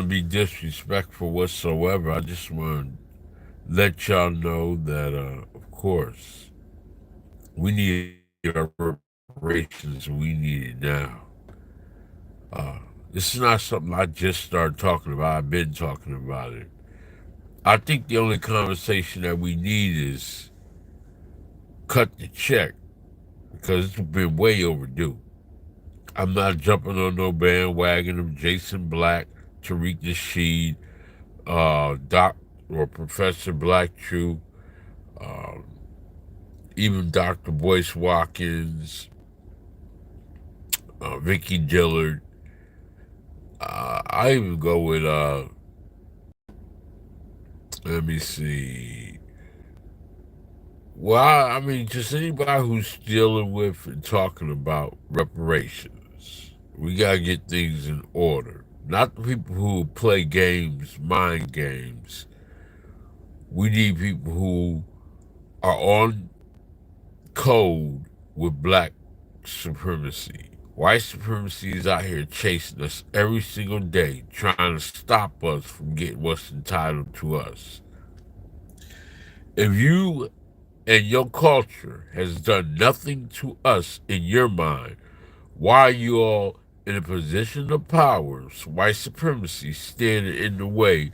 to be disrespectful whatsoever. I just want to let y'all know that, of course, we need our reparations. We need it now. This is not something I just started talking about. I've been talking about it. I think the only conversation that we need is cut the check because it's been way overdue. I'm not jumping on no bandwagon of Jason Black, Tariq Nasheed, Doc or Professor Black True, um, even Dr. Boyce Watkins, Vicky Dillard. I even go with, let me see. Well, I mean, just anybody who's dealing with and talking about reparations. We got to get things in order. Not the people who play games, mind games. We need people who are on code with black supremacy. White supremacy is out here chasing us every single day, trying to stop us from getting what's entitled to us. If you and your culture has done nothing to us in your mind, why are you all in a position of power, white supremacy, standing in the way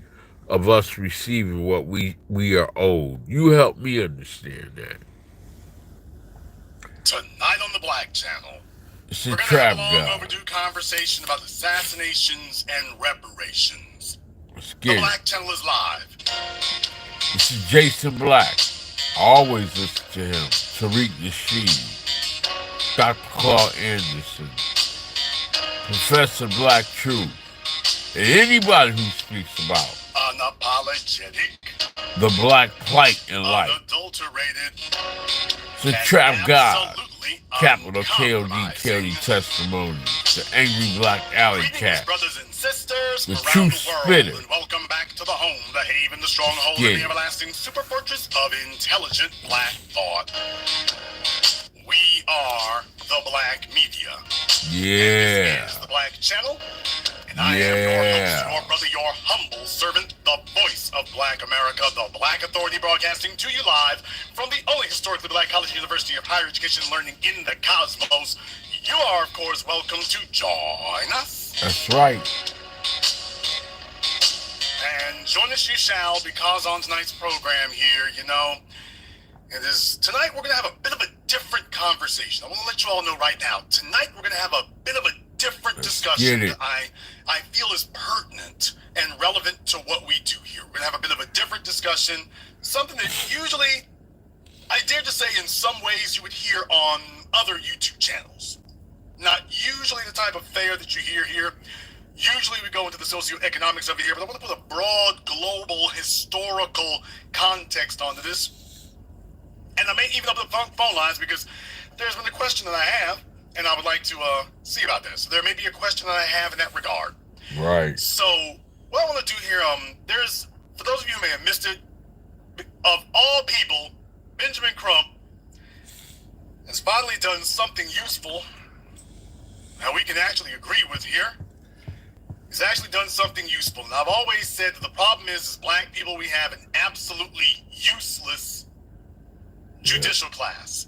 of us receiving what we are owed? You help me understand that. Tonight on the Black Channel, It's we're a going to have trap, a long guy. overdue conversation about assassinations and reparations. Let's The get it. Black Channel is live. This is Jason Black. I always listen to him. Tariq Nasheed, Dr. Claude Anderson, Professor Black Truth, and anybody who speaks about Unapologetic, the black plight in life. unadulterated, It's a and trap God. absolutely Capital KOD uncompromising. Testimonies. The angry black alley Greetings, cat. brothers and sisters The around truth the world, spitter. and welcome back to the home, the haven, the stronghold, Get and the it. everlasting super fortress of intelligent black thought. We are the Black Media. Yeah. This is the Black Channel, and I am your host, Yeah. your brother, your humble servant, the voice of Black America, the Black Authority, broadcasting to you live from the only historically black college university of higher education and learning in the cosmos. You are, of course, welcome to join us. That's right. And join us you shall, because on tonight's program here, it is tonight we're going to have a bit of a different conversation. I want to let you all know right now. Tonight we're going to have a bit of a different discussion that I feel is pertinent and relevant to what we do here. We're going to have a bit of a different discussion, something that usually, I dare to say, in some ways you would hear on other YouTube channels. Not usually the type of fare that you hear here. Usually we go into the socioeconomics of it here, but I want to put a broad, global, historical context onto this. And I may even open up the phone lines because there's been a question that I have, and I would like to see about this. So there may be a question that I have in that regard. Right. So what I want to do here, there's, for those of you who may have missed it, of all people, Benjamin Crump has finally done something useful that we can actually agree with here. He's actually done something useful. And I've always said that the problem is, as black people, we have an absolutely useless judicial class.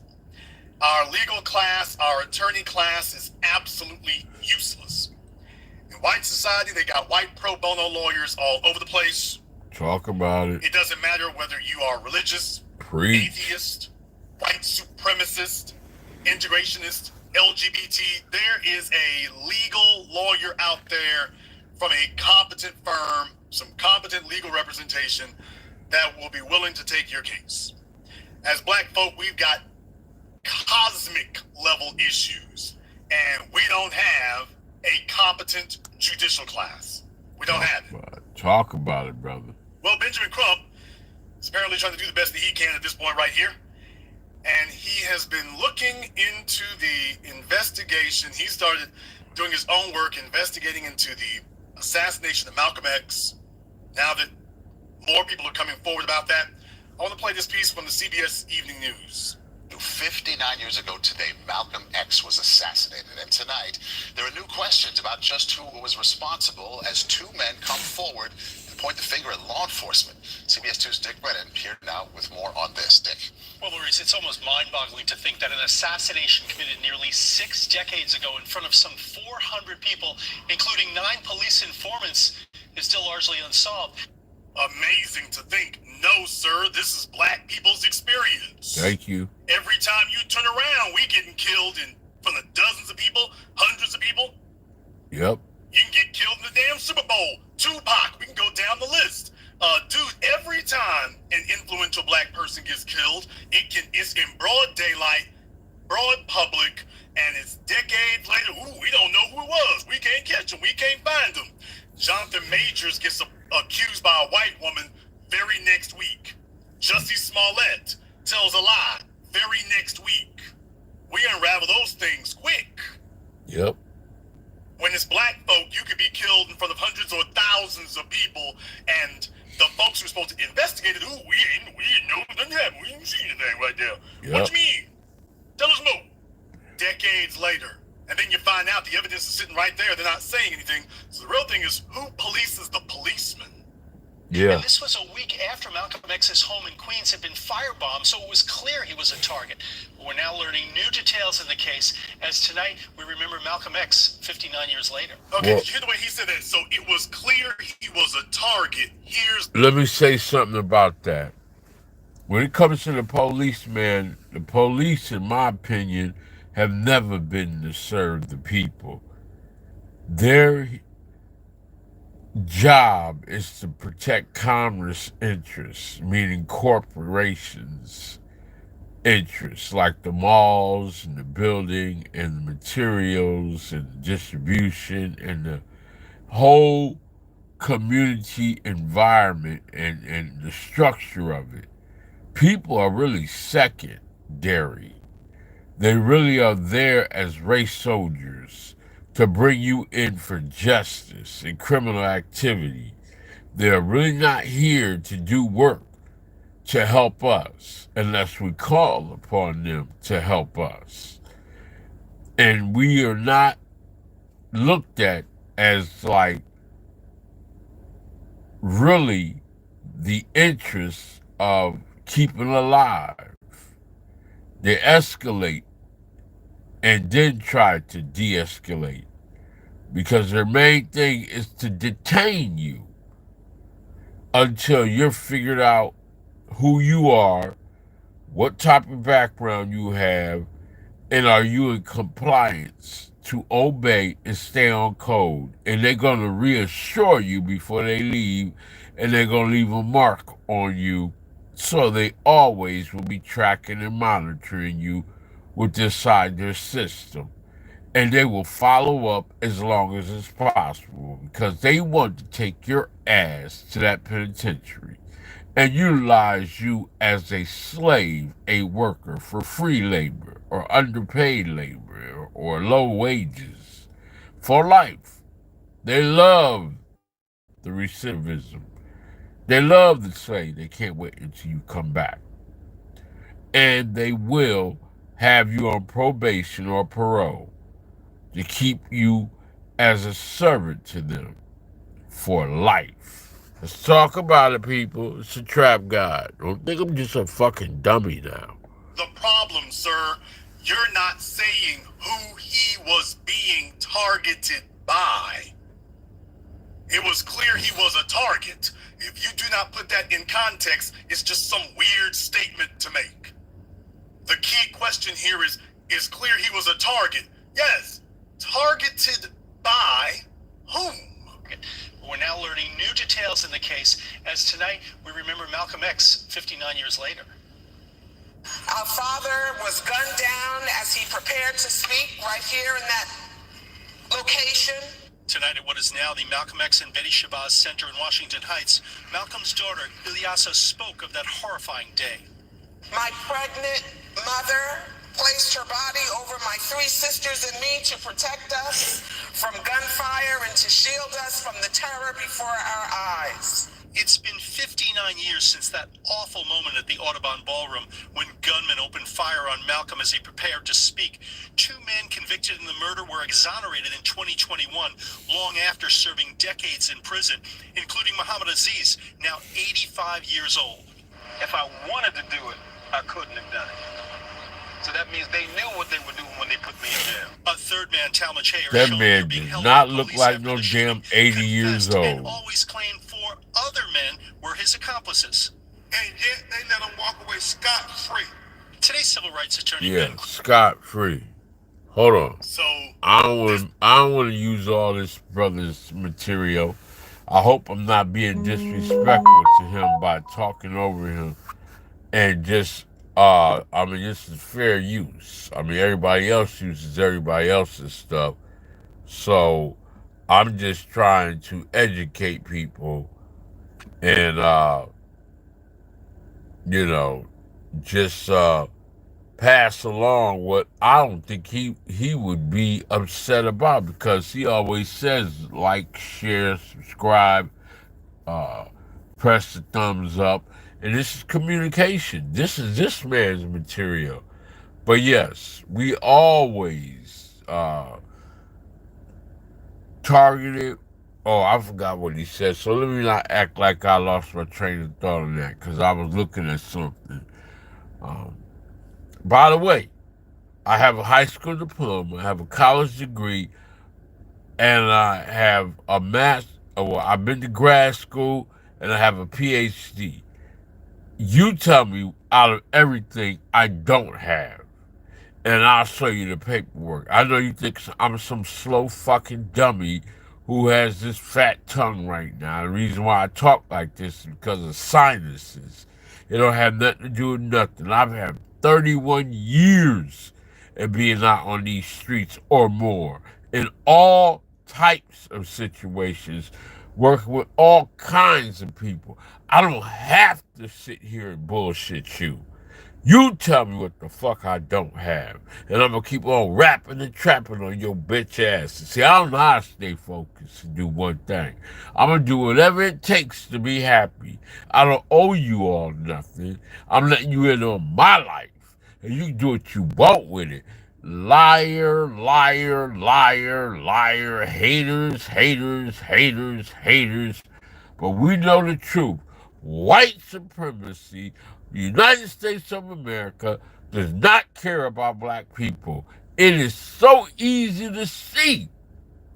Our legal class, our attorney class is absolutely useless. In white society, they got white pro bono lawyers all over the place. Talk about it. It doesn't matter whether you are religious, Preach. atheist, white supremacist, integrationist, LGBT. There is a legal lawyer out there from a competent firm, some competent legal representation that will be willing to take your case. As black folk, we've got cosmic level issues, and we don't have a competent judicial class. We don't have it. Talk about it, brother. Well, Benjamin Crump is apparently trying to do the best that he can at this point right here. And he has been looking into the investigation. He started doing his own work, investigating into the assassination of Malcolm X. Now that more people are coming forward about that, I want to play this piece from the CBS Evening News. 59 years ago today, Malcolm X was assassinated, and tonight there are new questions about just who was responsible as two men come forward and point the finger at law enforcement. CBS 2's Dick Brennan here now with more on this. Dick. Well, Maurice, it's almost mind-boggling to think that an assassination committed nearly 6 decades ago in front of some 400 people, including 9 police informants, is still largely unsolved. Amazing to think. No, sir, this is black people's experience. Thank you. Every time you turn around, we getting killed in front of dozens of people, hundreds of people. Yep. You can get killed in the damn Super Bowl. Tupac, we can go down the list. Dude, every time an influential black person gets killed, it's in broad daylight, broad public, and it's decades later. Ooh, we don't know who it was. We can't catch him. We can't find him. Jonathan Majors gets accused by a white woman very next week. Jussie Smollett tells a lie very next week. We unravel those things quick. Yep. When it's black folk, you could be killed in front of hundreds or thousands of people, and the folks who are supposed to investigate it, we didn't know it didn't happen. We didn't see anything right there. Yep. What you mean? Tell us more. Decades later. And then you find out the evidence is sitting right there. They're not saying anything. So the real thing is, who polices the policeman? Yeah. And this was a week after Malcolm X's home in Queens had been firebombed, so it was clear he was a target. We're now learning new details in the case, as tonight we remember Malcolm X 59 years later. Okay, did you hear the way he said that? So it was clear he was a target. Let me say something about that. When it comes to the policeman, the police, in my opinion, have never been to serve the people. Their job is to protect commerce interests, meaning corporations' interests, like the malls and the building and the materials and the distribution and the whole community environment and the structure of it. People are really secondary. They really are there as race soldiers to bring you in for justice and criminal activity. They're really not here to do work to help us unless we call upon them to help us. And we are not looked at as like really the interests of keeping alive. They escalate and then try to de-escalate because their main thing is to detain you until you're figured out who you are, what type of background you have, and are you in compliance to obey and stay on code. And they're going to reassure you before they leave, and they're going to leave a mark on you. So they always will be tracking and monitoring you with inside their system. And they will follow up as long as it's possible because they want to take your ass to that penitentiary and utilize you as a slave, a worker for free labor or underpaid labor or low wages for life. They love the recidivism. They love to say they can't wait until you come back. And they will have you on probation or parole to keep you as a servant to them for life. Let's talk about it, people. It's a trap god. Don't think I'm just a fucking dummy now. The problem, sir, you're not saying who he was being targeted by. It was clear he was a target. If you do not put that in context, it's just some weird statement to make. The key question here is clear he was a target. Yes, targeted by whom? We're now learning new details in the case, as tonight we remember Malcolm X 59 years later. Our father was gunned down as he prepared to speak right here in that location. Tonight at what is now the Malcolm X and Betty Shabazz Center in Washington Heights, Malcolm's daughter, Ilyasa, spoke of that horrifying day. My pregnant mother placed her body over my 3 sisters and me to protect us from gunfire and to shield us from the terror before our eyes. It's been 50 59 years since that awful moment at the Audubon Ballroom when gunmen opened fire on Malcolm as he prepared to speak. 2 men convicted in the murder were exonerated in 2021, long after serving decades in prison, including Muhammad Aziz, now 85 years old. If I wanted to do it, I couldn't have done it. So that means they knew what they were doing when they put me in jail. A third man, Talmadge Hayer, That shown man being does held not by look police like after no the damn shooting, 80 years confessed and old. always claimed 4 other men were his accomplices. And yet they let him walk away scot-free. Today's civil rights attorney Yeah, Ben scot-free. Hold on. So I don't want to use all this brother's material. I hope I'm not being disrespectful to him by talking over him. And just, I mean, this is fair use. I mean, everybody else uses everybody else's stuff. So I'm just trying to educate people and, you know, just pass along what I don't think he would be upset about, because he always says like, share, subscribe, press the thumbs up, and this is communication. This is this man's material. But yes, we always targeted. Oh, I forgot what he said, so let me not act like I lost my train of thought on that, because I was looking at something. By the way, I have a high school diploma, I have a college degree, and I have a well, I've been to grad school, and I have a PhD. You tell me out of everything I don't have, and I'll show you the paperwork. I know you think I'm some slow fucking dummy who has this fat tongue right now. The reason why I talk like this is because of sinuses. It don't have nothing to do with nothing. I've had 31 years of being out on these streets or more in all types of situations, working with all kinds of people. I don't have to sit here and bullshit you. You tell me what the fuck I don't have, and I'm gonna keep on rapping and trapping on your bitch ass. See, I don't know how to stay focused and do one thing. I'm gonna do whatever it takes to be happy. I don't owe you all nothing. I'm letting you in on my life, and you can do what you want with it. Liar, liar, liar, liar, haters, haters, haters, haters. But we know the truth. White supremacy, the United States of America, does not care about black people. It is so easy to see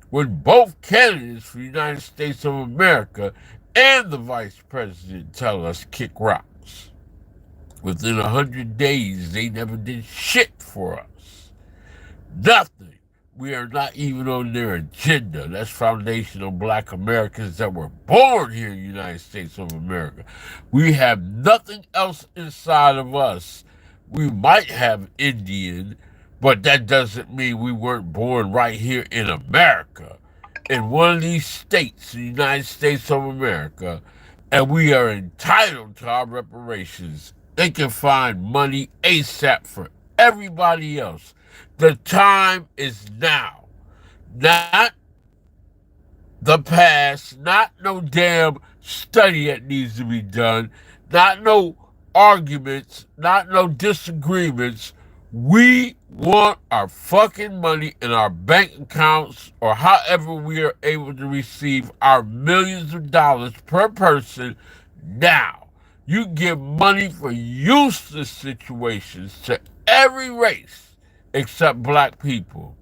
when both candidates for the United States of America and the vice president tell us kick rocks. Within 100 days, they never did shit for us. Nothing. We are not even on their agenda. That's foundational black Americans that were born here in the United States of America. We have nothing else inside of us. We might have Indian, but that doesn't mean we weren't born right here in America, in one of these states, the United States of America, and we are entitled to our reparations. They can find money ASAP for everybody else. The time is now. Not the past, not no damn study that needs to be done, not no arguments, not no disagreements. We want our fucking money in our bank accounts, or however we are able to receive our millions of dollars per person now. You give money for useless situations to every race except black people.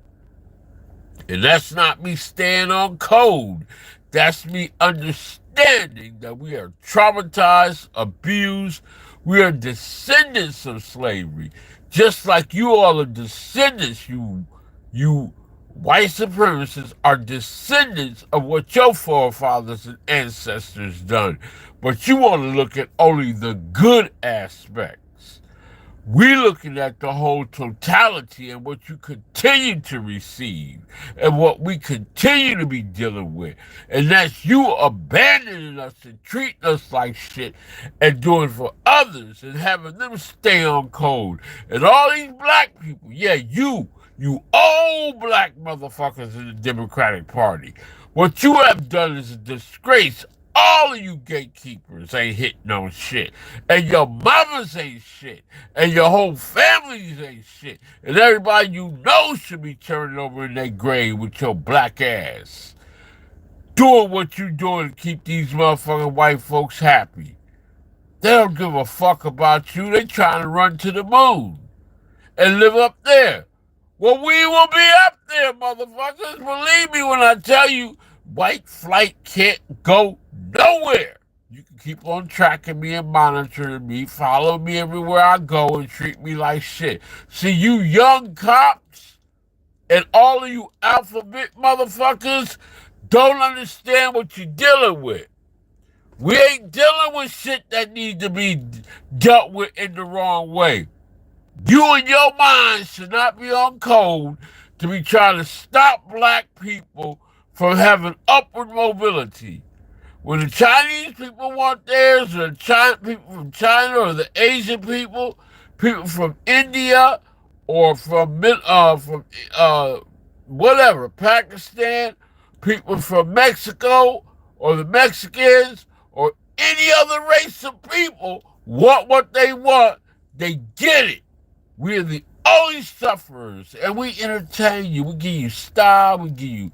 And that's not me staying on code. That's me understanding that we are traumatized, abused. We are descendants of slavery. Just like you all are descendants, you white supremacists are descendants of what your forefathers and ancestors done. But you want to look at only the good aspects. We're looking at the whole totality and what you continue to receive and what we continue to be dealing with. And that's you abandoning us and treating us like shit and doing for others and having them stay on code. And all these black people, yeah, you old black motherfuckers in the Democratic Party, what you have done is a disgrace. All of you gatekeepers ain't hitting no shit. And your mamas ain't shit. And your whole families ain't shit. And everybody you know should be turning over in their grave with your black ass. Doing what you doing to keep these motherfucking white folks happy. They don't give a fuck about you. They trying to run to the moon and live up there. Well, we will be up there, motherfuckers. Believe me when I tell you, white flight can't go nowhere. You can keep on tracking me and monitoring me, follow me everywhere I go, and treat me like shit. See, you young cops and all of you alphabet motherfuckers don't understand what you're dealing with. We ain't dealing with shit that needs to be dealt with in the wrong way. You and your mind should not be on code to be trying to stop black people from having upward mobility. When the Chinese people want theirs, or the people from China, or the Asian people from India, or from whatever, Pakistan, people from Mexico, or the Mexicans, or any other race of people want what they want, they get it. We're the only sufferers, and we entertain you. We give you style. We give you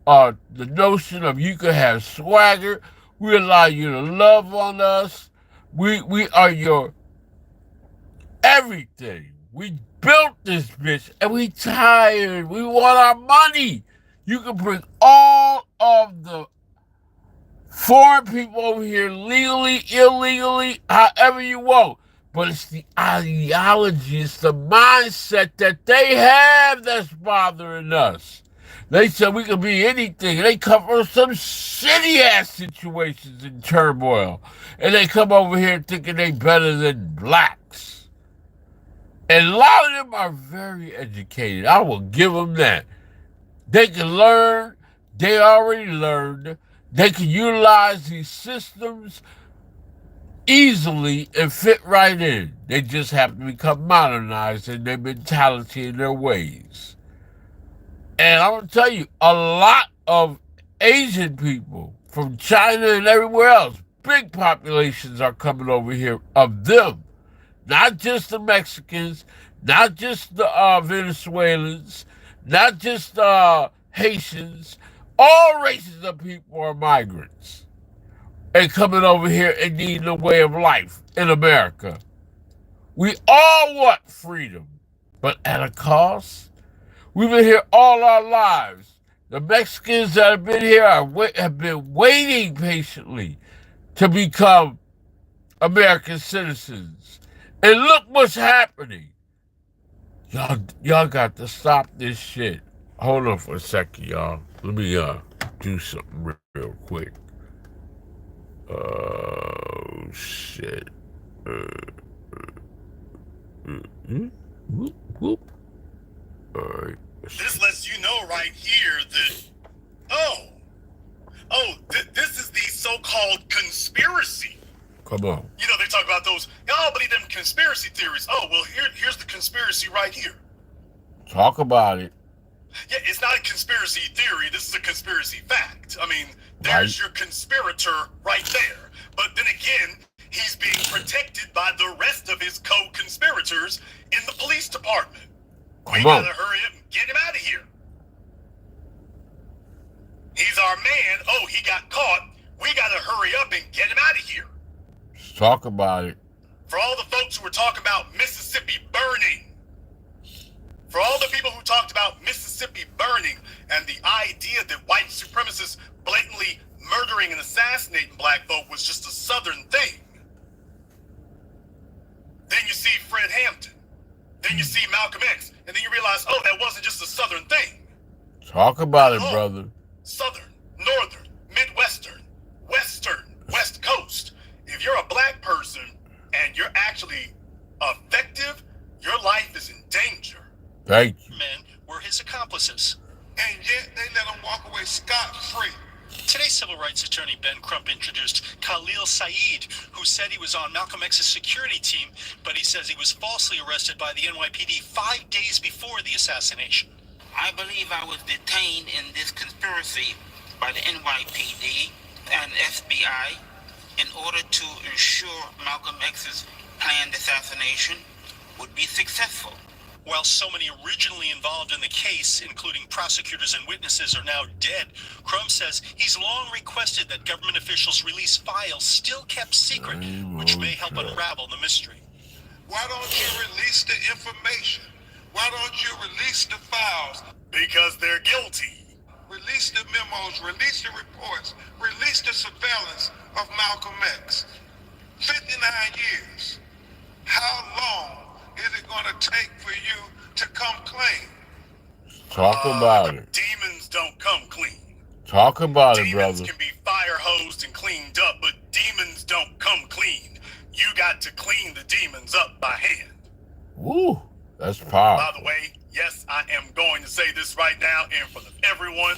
the notion of you can have swagger. We allow you to love on us. We are your everything. We built this bitch, and we tired. We want our money. You can bring all of the foreign people over here legally, illegally, however you want. But it's the ideology, it's the mindset that they have that's bothering us. They said we could be anything. They come from some shitty-ass situations in turmoil. And they come over here thinking they better than blacks. And a lot of them are very educated. I will give them that. They can learn. They already learned. They can utilize these systems easily and fit right in. They just have to become modernized in their mentality and their ways. And I'm going to tell you, a lot of Asian people from China and everywhere else, big populations are coming over here of them. Not just the Mexicans, not just the Venezuelans, not just Haitians. All races of people are migrants and coming over here and needing a way of life in America. We all want freedom, but at a cost. We've been here all our lives. The Mexicans that have been here have been waiting patiently to become American citizens. And look what's happening. Y'all got to stop this shit. Hold on for a second, y'all. Let me do something real quick. Oh, shit. Whoop. All right. This lets you know right here that, this is the so-called conspiracy. Come on. You know, they talk about those, y'all believe them conspiracy theories. Oh, well, here's the conspiracy right here. Talk about it. Yeah, it's not a conspiracy theory. This is a conspiracy fact. I mean, there's your conspirator right there. But then again, he's being protected by the rest of his co-conspirators in the police department. We gotta hurry up and get him out of here. He's our man. Oh, he got caught. We gotta hurry up and get him out of here. Let's talk about it. For all the folks who were talking about Mississippi burning, for all the people who talked about Mississippi burning and the idea that white supremacists blatantly murdering and assassinating black folk was just a Southern thing. Then you see Fred Hampton. Then you see Malcolm X. And then you realize, oh, that wasn't just a Southern thing. Talk about it, brother. Southern, Northern, Midwestern, Western, West Coast. If you're a black person and you're actually effective, your life is in danger. Thank you. Men were his accomplices. And yet they let him walk away scot-free. Today's civil rights attorney Ben Crump introduced Khalil Saeed, who said he was on Malcolm X's security team, but he says he was falsely arrested by the NYPD 5 days before the assassination. I believe I was detained in this conspiracy by the NYPD and FBI in order to ensure Malcolm X's planned assassination would be successful. While so many originally involved in the case, including prosecutors and witnesses, are now dead, Crum says he's long requested that government officials release files still kept secret, which may help unravel the mystery. Why don't you release the information? Why don't you release the files? Because they're guilty. Release the memos, release the reports, release the surveillance of Malcolm X. 59 years. How long is it going to take for you to come clean? Talk about it. Demons don't come clean. Talk about it, Demons brother. can be fire hosed and cleaned up, but demons don't come clean. You got to clean the demons up by hand. Woo, that's By powerful. the way, yes, I am going to say this right now in front of everyone.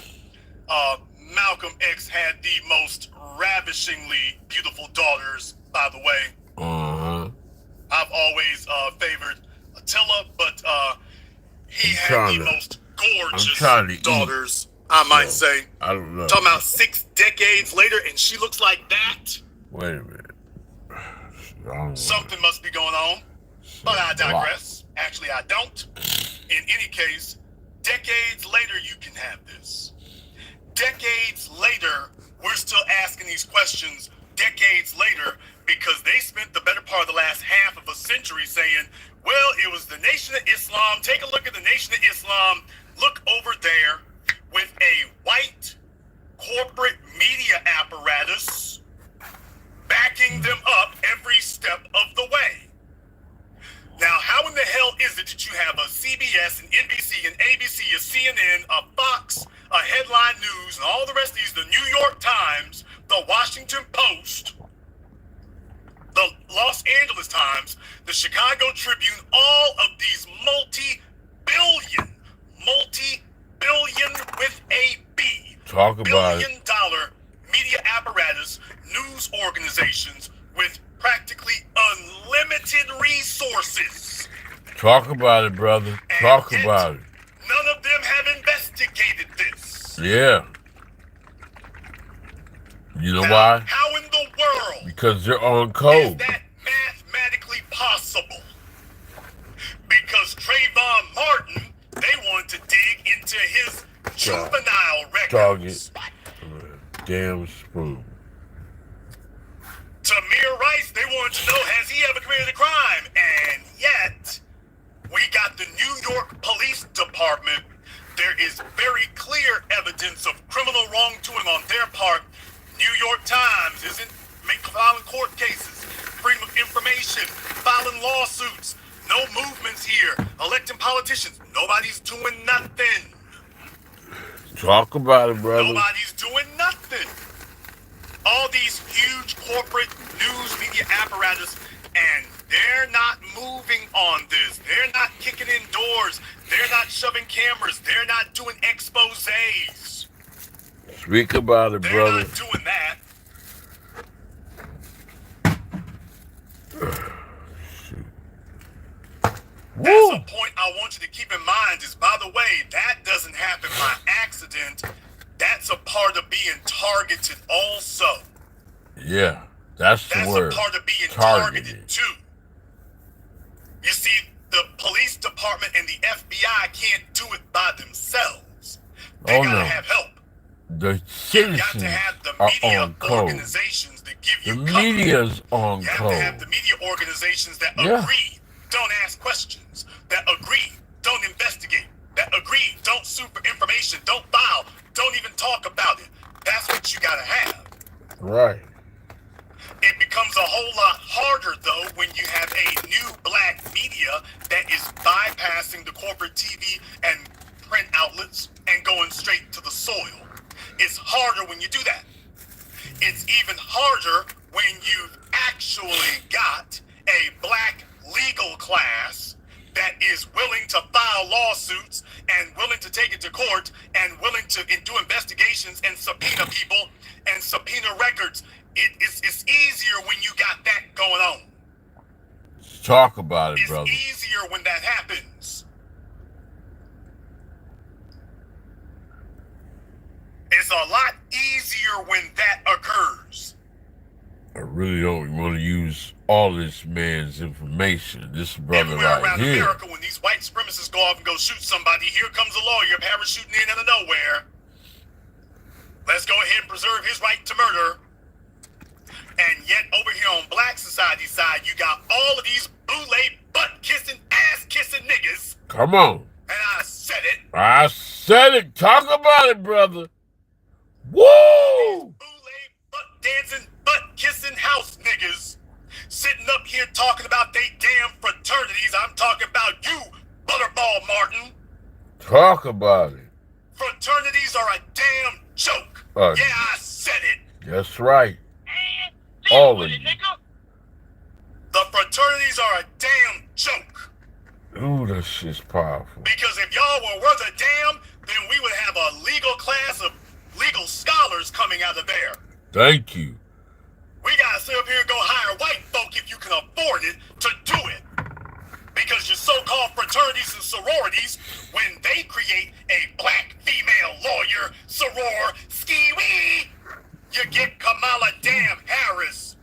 Malcolm X had the most ravishingly beautiful daughters, by the way. Uh-huh. I've always favored Attila, but he I'm had trying the to- most gorgeous trying to eat, daughters, I might so, say. I don't know. Talking about 6 decades later, and she looks like that. Wait a minute. I don't know. Something must be going on. But I digress. Actually, I don't. In any case, decades later, you can have this. Decades later, we're still asking these questions decades later because they spent the better part of the last half of a century saying, well, it was the Nation of Islam. Take a look at the Nation of Islam. Look over there with a white corporate media apparatus backing them up every step of the way. Now, how in the hell is it that you have a CBS, an NBC, an ABC, a CNN, a Fox, a Headline News, and all the rest of these, the New York Times, the Washington Post, the Los Angeles Times, the Chicago Tribune, all of these multi-billion with a B, Talk about it. billion-dollar media apparatus, news organizations with practically unlimited resources. Talk about it, brother. Talk And about it. None of them have investigated this. Yeah. You know Now, why? how in the world Because they're on is code. that mathematically possible? Because Trayvon Martin, they want to dig into his juvenile records. Damn spoon. Tamir Rice, they wanted to know, has he ever committed a crime? And yet, we got the New York Police Department. There is very clear evidence of criminal wrongdoing on their part. New York Times isn't filing court cases, freedom of information, filing lawsuits, no movements here, electing politicians. Nobody's doing nothing. Talk about it, brother. Nobody's doing nothing. All these huge corporate news media apparatus, and they're not moving on this. They're not kicking in doors. They're not shoving cameras. They're not doing exposés. Speak about it, They're brother. not doing that. That's a point I want you to keep in mind is, by the way, that doesn't happen by accident. That's a part of being targeted also. Yeah, that's the That's word. a part of being Targeted. targeted too. You see, the police department and the FBI can't do it by themselves. They Oh, gotta no. have help. The You got citizens to have the are media on code. organizations that give The you coverage. media's on You have to have the code. media organizations that Yeah. agree, don't ask questions, that agree, don't investigate, that agree, don't sue for information, don't file, don't even talk about it. That's what you gotta have. Right. It becomes a whole lot harder, though, when you have a new black media that is bypassing the corporate TV and print outlets and going straight to the soil. It's harder when you do that. It's even harder when you've actually got a black legal class that is willing to file lawsuits and willing to take it to court and willing to do investigations and subpoena people and subpoena records. It's easier when you got that going on. Talk about it, It's brother. easier when that happens. It's a lot easier when that occurs. I really don't want to use all this man's information. This brother Everywhere right around here. America, when these white supremacists go off and go shoot somebody, here comes a lawyer parachuting in out of nowhere. Let's go ahead and preserve his right to murder. And yet over here on Black Society side, you got all of these boule butt-kissing, ass-kissing niggas. Come on. And I said it. I said it. Talk about it, brother. Woo! Boule butt-dancing, butt-kissing house niggas sitting up here talking about they damn fraternities. I'm talking about you, Butterball Martin. Talk about it. Fraternities are a damn joke. Yeah, I said it. That's right. All of you. The fraternities are a damn joke. Ooh, that shit's powerful. Because if y'all were worth a damn, then we would have a legal class of legal scholars coming out of there. Thank you. We gotta sit up here and go hire white folk if you can afford it to do it. Because your so-called fraternities and sororities, when they create a black female lawyer, soror, ski-wee, you get Kamala damn Harris.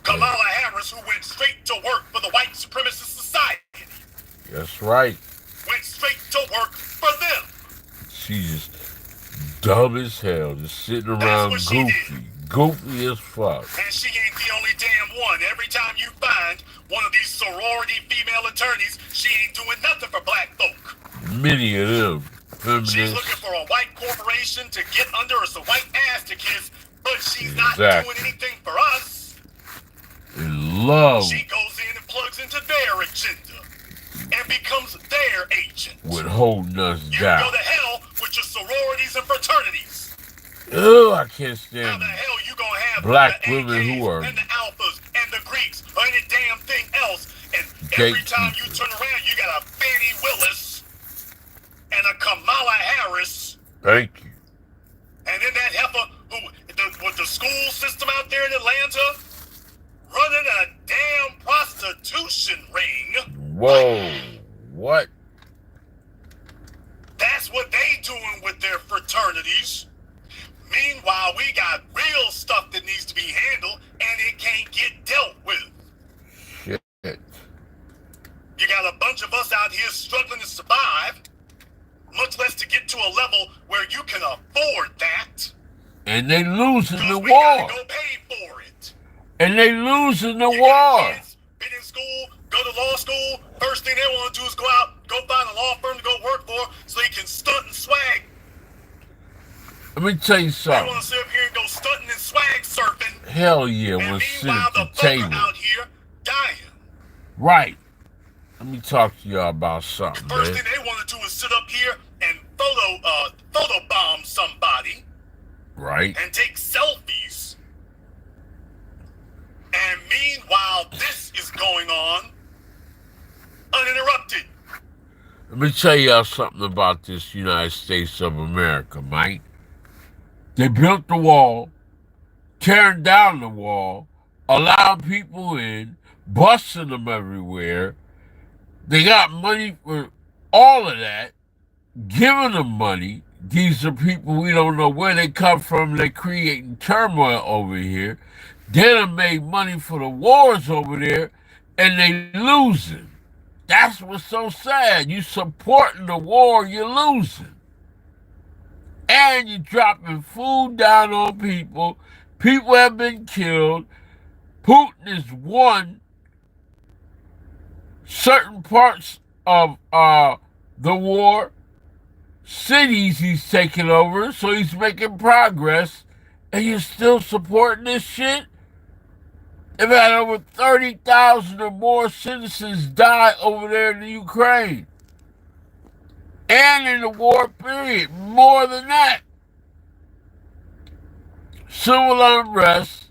Kamala Harris, who went straight to work for the white supremacist society. That's right. Went straight to work for them. She's just dumb as hell, just sitting around goofy. Goofy as fuck. And she ain't the only damn one. Every time you find one of these sorority female attorneys, she ain't doing nothing for black folk. Many of them. Feminists. She's looking for a white corporation to get under or some white ass to kiss, but she's not doing anything for us. In love. She goes in and plugs into their agenda and becomes their agent. With holding us down. You go to hell with your sororities and fraternities. Oh, I can't stand How the hell you gonna have black the women AKs who are and the alphas and the Greeks or any damn thing else, and every time you turn around you got a Fannie Willis and a Kamala Harris. Thank you. And then that heifer who with the school system out there in Atlanta running a damn prostitution ring. Whoa. What? That's what they doing with their fraternities. Meanwhile, we got real stuff that needs to be handled, and it can't get dealt with. Shit. You got a bunch of us out here struggling to survive, much less to get to a level where you can afford that. And they losing the we war. Gotta go pay for it. And they losing the you war. Got kids, been in school, go to law school. First thing they want to do is go out, go find a law firm to go work for, so they can stunt and swag. Let me tell you something. They want to sit up here and go stunting and swag surfing. Hell yeah, and we'll sit meanwhile, at the the table. out here dying. Right. Let me talk to y'all about something, First man. thing they want to do is sit up here and photobomb somebody. Right. And take selfies. And meanwhile, this is going on uninterrupted. Let me tell y'all something about this United States of America, Mike. They built the wall, tearing down the wall, allowing people in, busting them everywhere. They got money for all of that, giving them money. These are people we don't know where they come from. They're creating turmoil over here. They done made money for the wars over there, and they losing. That's what's so sad. You supporting the war, you're losing. And you're dropping food down on people. People have been killed. Putin has won certain parts of the war. Cities he's taking over, so he's making progress. And you're still supporting this shit? They've had over 30,000 or more citizens die over there in the Ukraine. And in the war period, more than that. Civil unrest,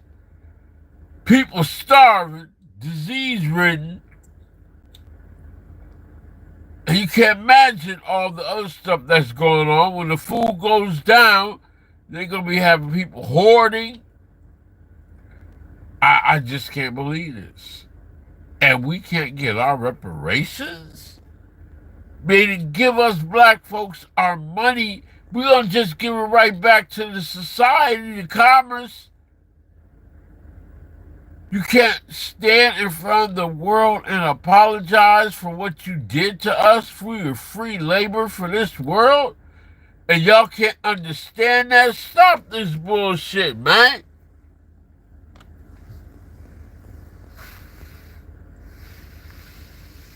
people starving, disease-ridden. And you can't imagine all the other stuff that's going on. When the food goes down, they're going to be having people hoarding. I just can't believe this. And we can't get our reparations? Meaning give us black folks our money We're going to just give it right back to the society, the commerce. You can't stand in front of the world and apologize for what you did to us for your free labor for this world? And y'all can't understand that? Stop this bullshit, man.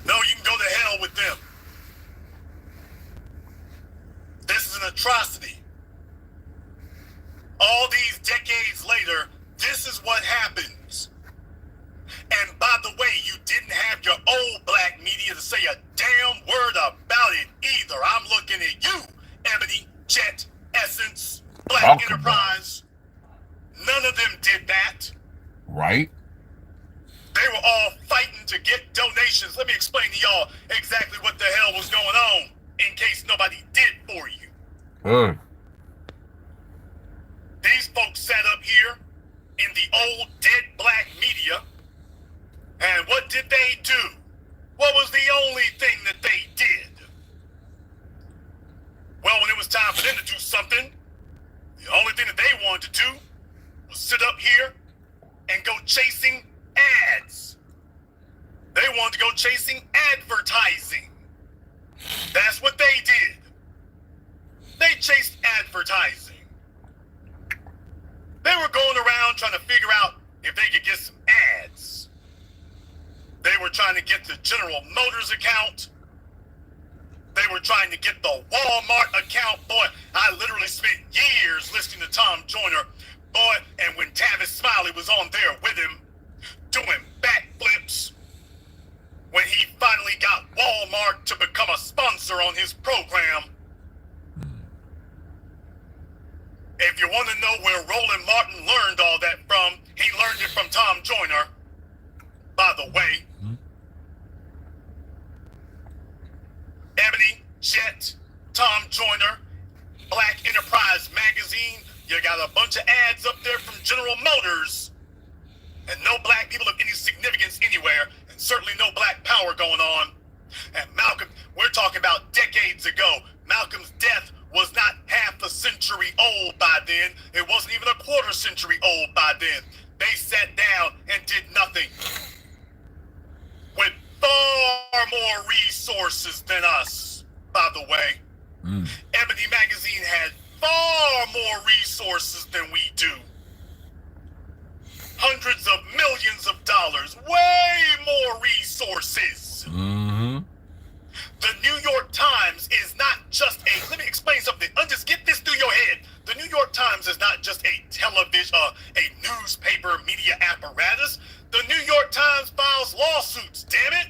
No, you can go to hell with them. This is an atrocity. All these decades later, this is what happens. And by the way, you didn't have your old black media to say a damn word about it either. I'm looking at you, Ebony, Jet, Essence, Black Enterprise. None of them did that. Right. They were all fighting to get donations. Let me explain to y'all exactly what the hell was going on in case nobody did for you. These folks sat up here in the old dead black media, and what did they do? What was the only thing that they did? Well, when it was time for them to do something, the only thing that they wanted to do was sit up here and go chasing ads. They wanted to go chasing advertising. That's what they did. They chased advertising. They were going around trying to figure out if they could get some ads. They were trying to get the General Motors account. They were trying to get the Walmart account. Boy, I literally spent years listening to Tom Joyner. Boy, and when Tavis Smiley was on there with him, doing backflips, when he finally got Walmart to become a sponsor on his program. If you want to know where Roland Martin learned all that from, he learned it from Tom Joyner, by the way. Ebony, Jet, Tom Joyner, Black Enterprise Magazine. You got a bunch of ads up there from General Motors. And no black people of any significance anywhere, and certainly no black power going on. And Malcolm, we're talking about decades ago. Malcolm's death was not half a century old by then. It wasn't even a quarter century old by then. They sat down and did nothing. With far more resources than us, by the way. Ebony Magazine had far more resources than we do. Hundreds of millions of dollars, way more resources. The New York Times is not just a, let me explain something, just get this through your head. The New York Times is not just a television, a newspaper media apparatus. The New York Times files lawsuits, damn it.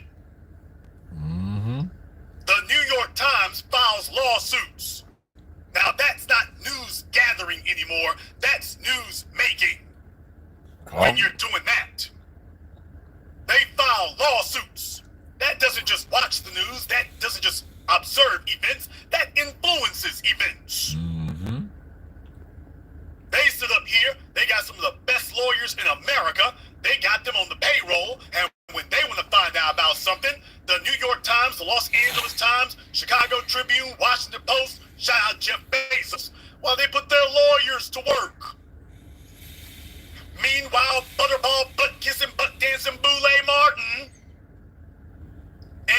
The New York Times files lawsuits. Now that's not news gathering anymore, that's news making. When you're doing that, they file lawsuits. That doesn't just watch the news, that doesn't just observe events, that influences events. They sit up here, they got some of the best lawyers in America, they got them on the payroll, and when they want to find out about something, the New York Times, the Los Angeles Times, Chicago Tribune, Washington Post, shout out Jeff Bezos, well, they put their lawyers to work. Meanwhile, Butterball, butt-kissing, butt-dancing Boulay Martin,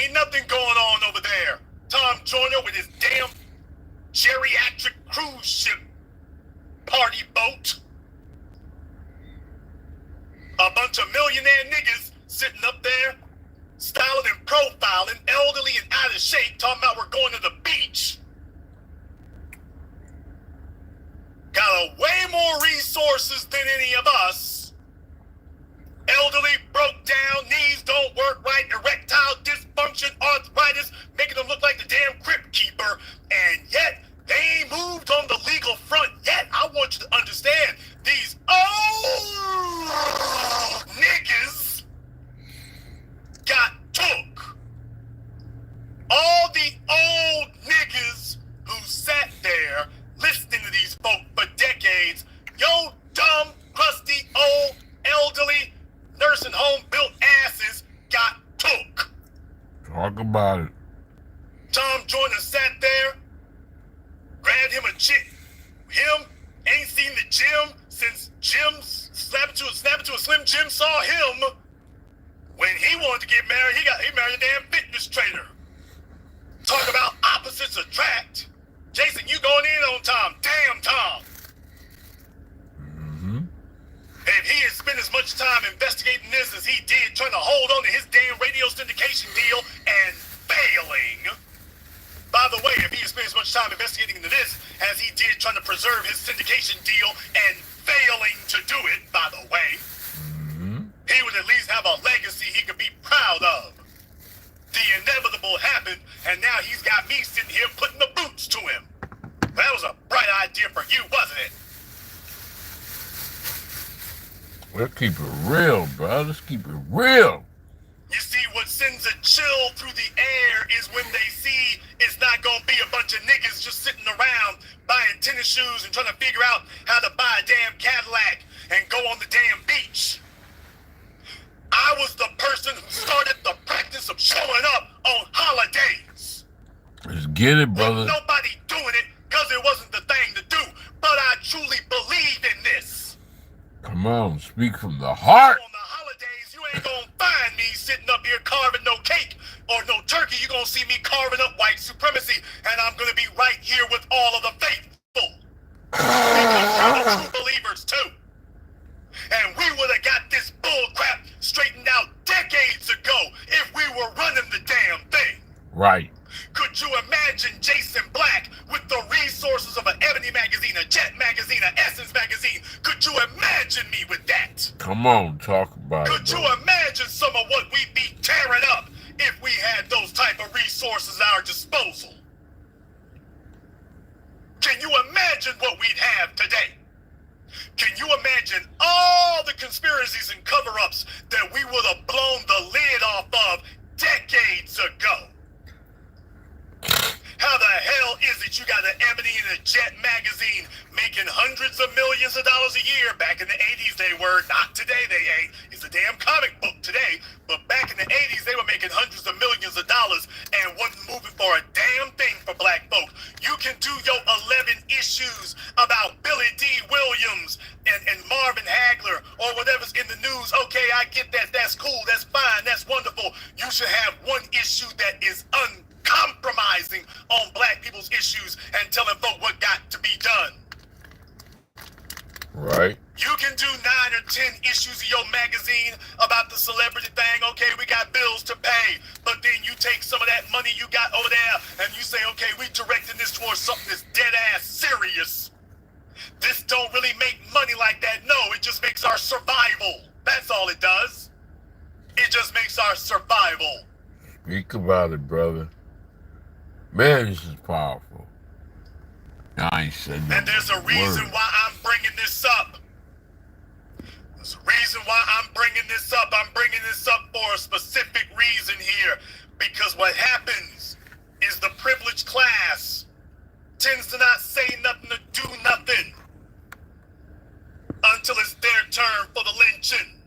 ain't nothing going on over there. Tom Joyner with his damn geriatric cruise ship party boat. A bunch of millionaire niggas sitting up there, styling and profiling, elderly and out of shape, talking about we're going to the beach. Got a way more resources than any of us. Elderly, broke down, knees don't work right, erectile dysfunction, arthritis, making them look like the damn crypt keeper. And yet, they ain't moved on the legal front yet. I want you to understand, these old niggas got took. All the old niggas who sat there listening to these folk for decades, yo dumb, crusty, old, elderly, nursing home built asses got took. Talk about it. Tom Joyner sat there, grabbed him a Snap into a Slim Jim saw him when he wanted to get married. He married a damn fitness trainer. Talk about opposites attract. Jason, you going in on Tom. Damn, Tom. If he had spent as much time investigating this as he did trying to hold on to his damn radio syndication deal and failing. By the way, if he had spent as much time investigating into this as he did trying to preserve his syndication deal and failing to do it, by the way, he would at least have a legacy he could be proud of. The inevitable happened, and now he's got me sitting here putting the boots to him. That was a bright idea for you, wasn't it? Let's keep it real, bro. Let's keep it real. You see, what sends a chill through the air is when they see it's not going to be a bunch of niggas just sitting around buying tennis shoes and trying to figure out how to buy a damn Cadillac and go on the damn beach. I was the person who started the practice of showing up on holidays. Let's get it, brother. With nobody doing it because it wasn't the thing to do, but I truly believed in this. Come on, speak from the heart. On the holidays, you ain't gonna find me sitting up here carving no cake or no turkey. You're gonna see me carving up white supremacy, and I'm gonna be right here with all of the faithful. Because we're the true believers too. And we would have got this bull crap straightened out decades ago if we were running the damn thing. Right. Could you imagine Jason Black with the resources of an Ebony magazine, a Jet magazine, an Essence magazine? Could you imagine me with that? Come on, talk about it. Could you imagine some of what we'd be tearing up if we had those type of resources at our disposal? Can you imagine what we'd have today? Can you imagine all the conspiracies and cover-ups that we would have blown the lid off of decades ago? How the hell is it you got an Ebony and a Jet magazine making hundreds of millions of dollars a year? Back in the 80s they were, not today they ain't. It's a damn comic book today, but back in the 80s they were making hundreds of millions of dollars and wasn't moving for a damn thing for black folk. You can do your 11 issues about Billy D. Williams and Marvin Hagler or whatever's in the news. Okay, I get that. That's cool. That's fine. That's wonderful. You should have one issue that is uncompromising on black people's issues and telling folk what got to be done. Right. You can do 9 or 10 issues of your magazine about the celebrity thing. Okay, we got bills to pay. But then you take some of that money you got over there and you say, okay, we directing this towards something that's dead ass serious. This don't really make money like that. No, it just makes our survival. That's all it does. It just makes our survival. Speak about it, brother. Man, this is powerful. I ain't said nothing. And there's a reason why I'm bringing this up. There's a reason why I'm bringing this up. I'm bringing this up for a specific reason here. Because what happens is the privileged class tends to not say nothing or do nothing until it's their turn for the lynching.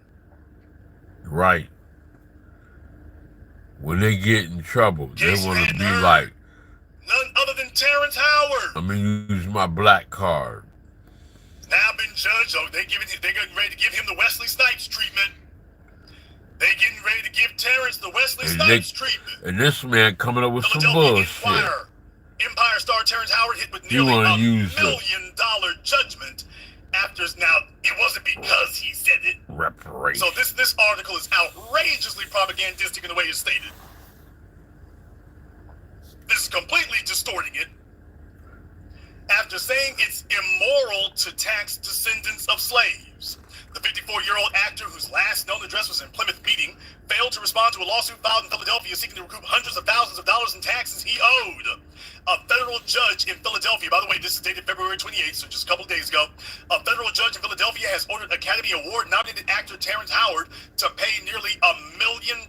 Right. When they get in trouble, they want to be like, none other than Terrence Howard. I'm going to use my black card. Now been judged. Oh, they're getting ready to give him the Wesley Snipes treatment. They're getting ready to give Terrence the Wesley Snipes treatment. And this man coming up with some bullshit. Empire star Terrence Howard hit with nearly $1 million judgment after now. It wasn't because he said it. Reparations. So this article is outrageously propagandistic in the way it's stated. This is completely distorting it. After saying it's immoral to tax descendants of slaves, the 54-year-old actor whose last known address was in Plymouth Meeting failed to respond to a lawsuit filed in Philadelphia seeking to recoup hundreds of thousands of dollars in taxes he owed. A federal judge in Philadelphia, by the way, this is dated February 28th, so just a couple of days ago, a federal judge in Philadelphia has ordered Academy Award-nominated actor Terrence Howard to pay nearly $1 million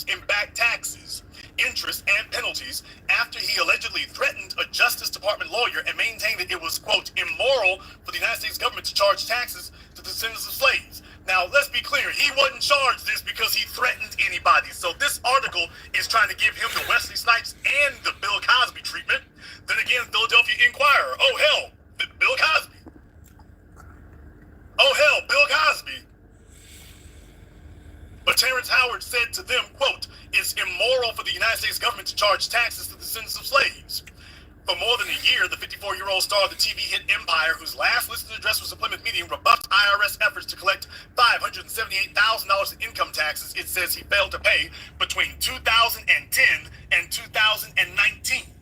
in back taxes, interest, and penalties after he allegedly threatened a Justice Department lawyer and maintained that it was, quote, immoral for the United States government to charge taxes to descendants of slaves. Now, let's be clear. He wasn't charged this because he threatened anybody. So this article is trying to give him the Wesley Snipes and the Bill Cosby treatment. Then again, Philadelphia Inquirer. Oh, hell, Bill Cosby. Oh, well, Bill Cosby. But Terrence Howard said to them, quote, "It's immoral for the United States government to charge taxes to the descendants of slaves." For more than a year, the 54-year-old star of the TV hit Empire, whose last listed address was a Plymouth meeting, rebuffed IRS efforts to collect $578,000 in income taxes it says he failed to pay between 2010 and 2019.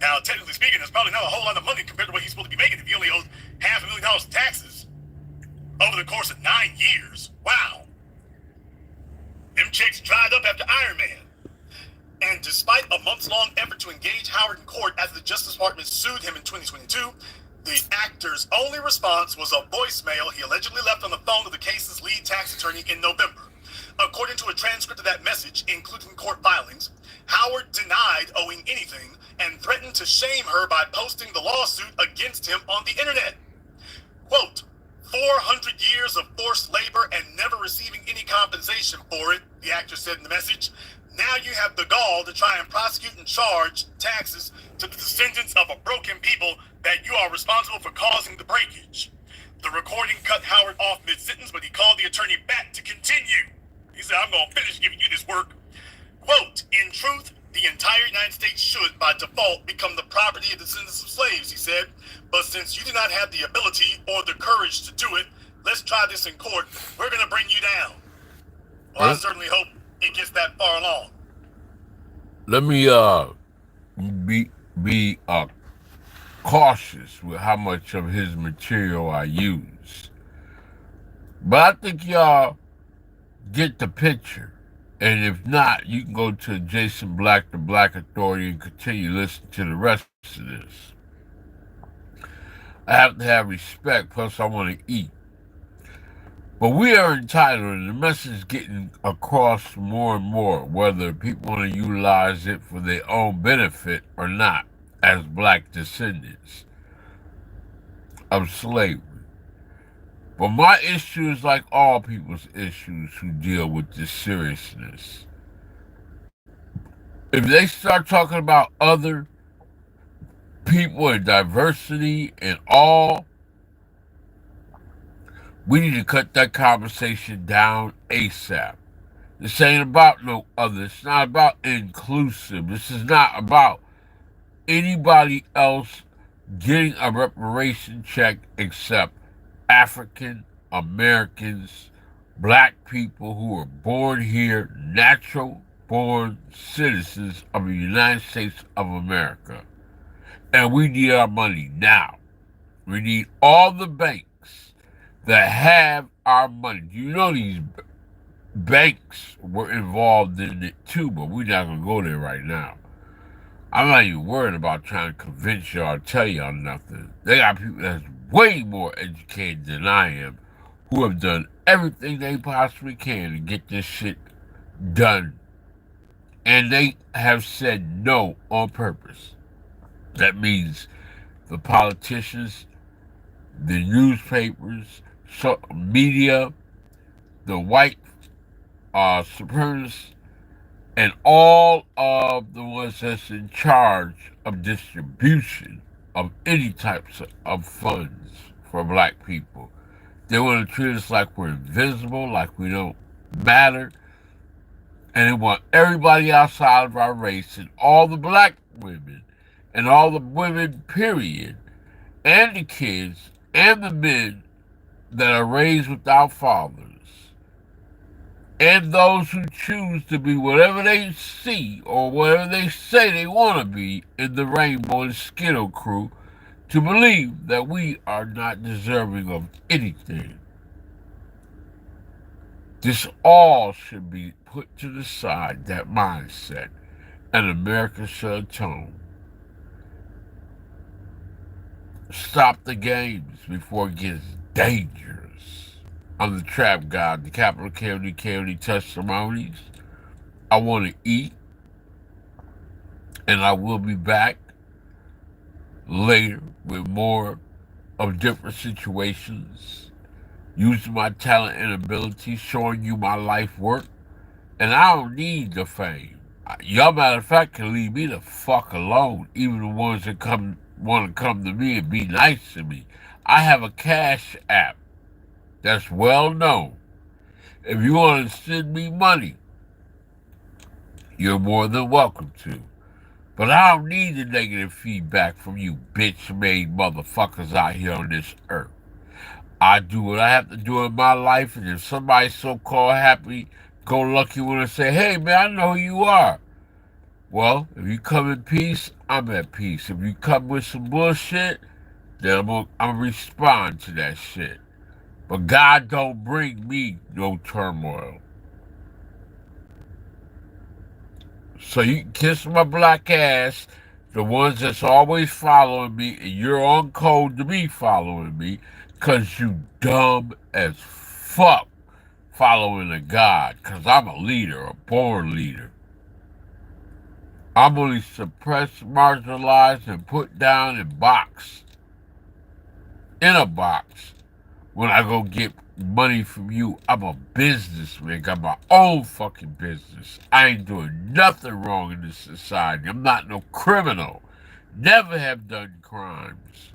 Now, technically speaking, that's probably not a whole lot of money compared to what he's supposed to be making if he only owes $500,000 in taxes over the course of 9 years. Wow. Them checks dried up after Iron Man. And despite a months-long effort to engage Howard in court after the Justice Department sued him in 2022, the actor's only response was a voicemail he allegedly left on the phone of the case's lead tax attorney in November. According to a transcript of that message, including court filings, Howard denied owing anything and threatened to shame her by posting the lawsuit against him on the internet. Quote, 400 years of forced labor and never receiving any compensation for it, the actor said in the message. Now you have the gall to try and prosecute and charge taxes to the descendants of a broken people that you are responsible for causing the breakage. The recording cut Howard off mid-sentence, but he called the attorney back to continue. He said, "I'm going to finish giving you this work." Quote, "In truth, the entire United States should, by default, become the property of the descendants of slaves," he said. "But since you do not have the ability or the courage to do it, let's try this in court. We're going to bring you down." Well, I certainly hope it gets that far along. Let me be cautious with how much of his material I use, but I think y'all get the picture. And if not, you can go to Jason Black, the Black Authority, and continue listening to the rest of this. I have to have respect, plus I want to eat. But we are entitled, and the message is getting across more and more, whether people want to utilize it for their own benefit or not, as black descendants of slavery. But my issue is like all people's issues who deal with this seriousness. If they start talking about other people and diversity and all, we need to cut that conversation down ASAP. This ain't about no other. It's not about inclusive. This is not about anybody else getting a reparation check except African Americans, black people who are born here, natural born citizens of the United States of America. And we need our money now. We need all the banks that have our money. You know these banks were involved in it too, but we're not going to go there right now. I'm not even worried about trying to convince y'all or tell y'all nothing. They got people that's way more educated than I am who have done everything they possibly can to get this shit done. And they have said no on purpose. That means the politicians, the newspapers, media, the white supremacists, and all of the ones that's in charge of distribution of any types of funds for black people. They want to treat us like we're invisible, like we don't matter, and they want everybody outside of our race and all the black women and all the women, period, and the kids and the men that are raised without fathers, and those who choose to be whatever they see or whatever they say they want to be in the Rainbow and Skittle crew, to believe that we are not deserving of anything. This all should be put to the side, that mindset, and America should atone. Stop the games before it gets dangerous. I'm the Trap God, the Capital Kod Testimonies. I want to eat, and I will be back later with more of different situations, using my talent and ability, showing you my life work. And I don't need the fame. Y'all, matter of fact, can leave me the fuck alone. Even the ones that want to come to me and be nice to me. I have a Cash app that's well known. If you want to send me money, you're more than welcome to. But I don't need the negative feedback from you bitch-made motherfuckers out here on this earth. I do what I have to do in my life, and if somebody's so-called happy-go-lucky want to say, hey, man, I know who you are. Well, if you come in peace, I'm at peace. If you come with some bullshit, then I'm gonna respond to that shit. But God don't bring me no turmoil. So you can kiss my black ass, the ones that's always following me, and you're on code to be following me, because you dumb as fuck following a God, because I'm a leader, a born leader. I'm only suppressed, marginalized, and put down and boxed, in a box, when I go get money from you. I'm a businessman, got my own fucking business. I ain't doing nothing wrong in this society. I'm not no criminal. Never have done crimes.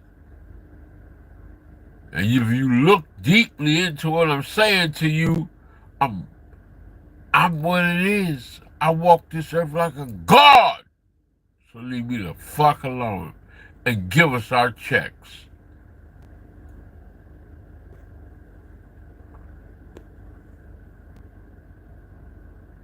And if you look deeply into what I'm saying to you, I'm what it is. I walk this earth like a god. So leave me the fuck alone and give us our checks.